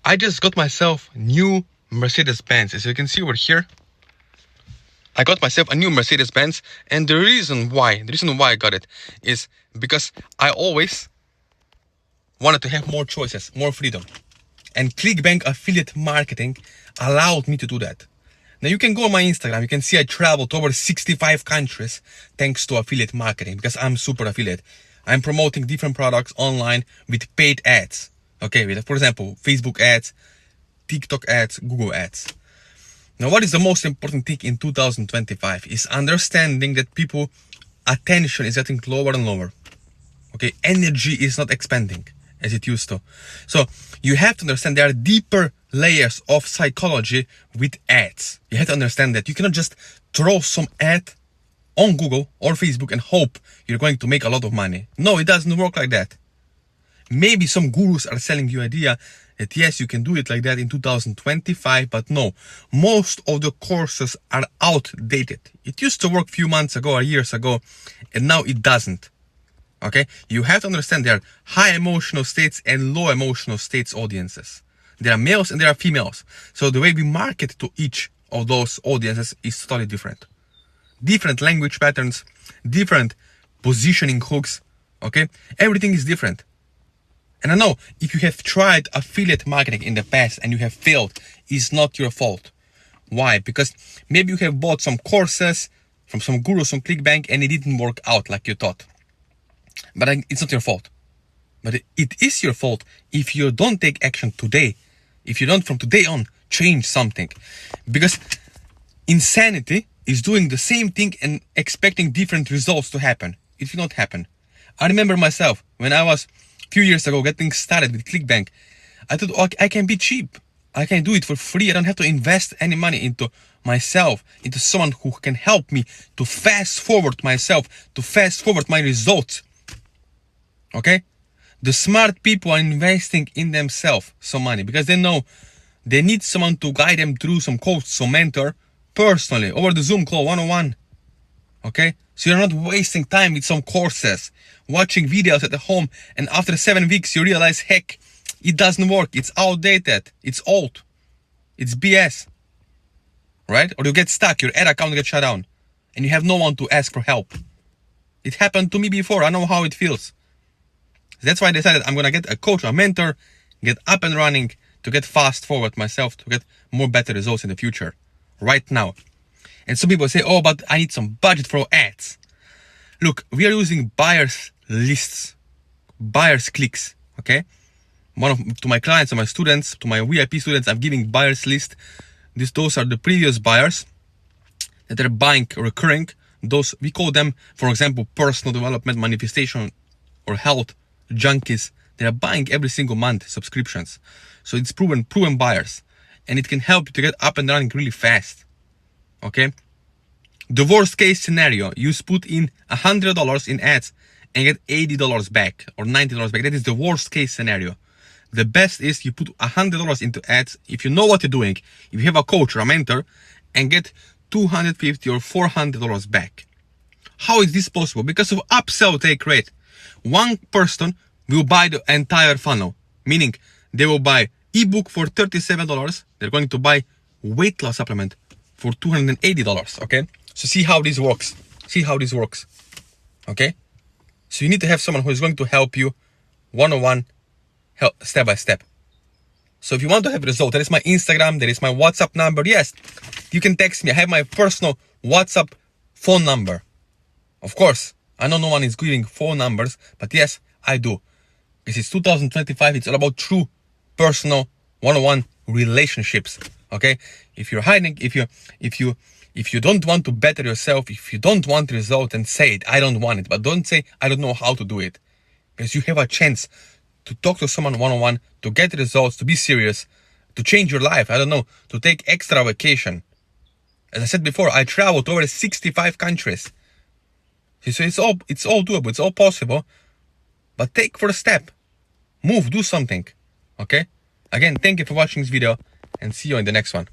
I just got myself new Mercedes-Benz. As you can see over here, I got myself a new Mercedes-Benz, and the reason why I got it is because I always wanted to have more choices, more freedom. And ClickBank affiliate marketing allowed me to do that. Now you can go on my Instagram, you can see I traveled to over 65 countries thanks to affiliate marketing, because I'm super affiliate. I'm promoting different products online with paid ads. Okay, with, for example, Facebook ads, TikTok ads, Google ads. Now what is the most important thing in 2025 is understanding that people attention is getting lower and lower. Okay, energy is not expanding as it used to. So you have to understand there are deeper layers of psychology with ads. You have to understand that you cannot just throw some ad on Google or Facebook and hope you're going to make a lot of money. No, it doesn't work like that. Maybe some gurus are selling you idea that yes, you can do it like that in 2025, but no, most of the courses are outdated. It used to work a few months ago or years ago, and now it doesn't. Okay, you have to understand there are high emotional states and low emotional states audiences. There are males and there are females. So the way we market to each of those audiences is totally different. Different language patterns, different positioning hooks. Okay, everything is different. And I know if you have tried affiliate marketing in the past and you have failed, it's not your fault. Why? Because maybe you have bought some courses from some gurus on ClickBank and it didn't work out like you thought. But it's not your fault. But it is your fault if you don't take action today. If you don't from today on change something. Because insanity is doing the same thing and expecting different results to happen. It will not happen. I remember myself when I was a few years ago getting started with ClickBank. I thought, oh, I can be cheap. I can do it for free. I don't have to invest any money into myself, into someone who can help me to fast forward myself, to fast forward my results. Okay? The smart people are investing in themselves some money because they know they need someone to guide them through some coach, some mentor, personally, over the Zoom call, one-on-one. Okay? So you're not wasting time with some courses, watching videos at the home, and after 7 weeks you realize, heck, it doesn't work, it's outdated, it's old, it's BS. Right? Or you get stuck, your ad account gets shut down, and you have no one to ask for help. It happened to me before, I know how it feels. That's why I decided I'm gonna get a coach, a mentor, get up and running to get fast forward myself, to get more better results in the future, right now. And some people say, oh, but I need some budget for ads. Look, we are using buyers lists, buyers clicks, okay? To my clients, to my students, to my VIP students, I'm giving buyers list. Those are the previous buyers that are buying recurring. Those, we call them, for example, personal development, manifestation, or health junkies. They are buying every single month subscriptions. So it's proven buyers. And it can help you to get up and running really fast. Okay? The worst case scenario, you put in $100 in ads and get $80 back or $90 back. That is the worst case scenario. The best is you put $100 into ads. If you know what you're doing, if you have a coach or a mentor, and get $250 or $400 back. How is this possible? Because of upsell take rate. One person will buy the entire funnel, meaning they will buy ebook for $37. They're going to buy weight loss supplement for $280. Okay, so see how this works. See how this works. Okay, so you need to have someone who is going to help you one-on-one, step by step. So if you want to have results, there is my Instagram, there is my WhatsApp number. Yes, you can text me. I have my personal WhatsApp phone number. Of course, I know no one is giving phone numbers, but yes, I do. Because it's 2025, it's all about true personal one-on-one relationships. Okay? If you're hiding, if you don't want to better yourself, if you don't want result, then say it, I don't want it. But don't say I don't know how to do it. Because you have a chance to talk to someone one-on-one, to get results, to be serious, to change your life, I don't know, to take extra vacation. As I said before, I traveled to over 65 countries. So it's all doable, it's all possible. But take first step. Move, do something. Okay? Again, thank you for watching this video and see you in the next one.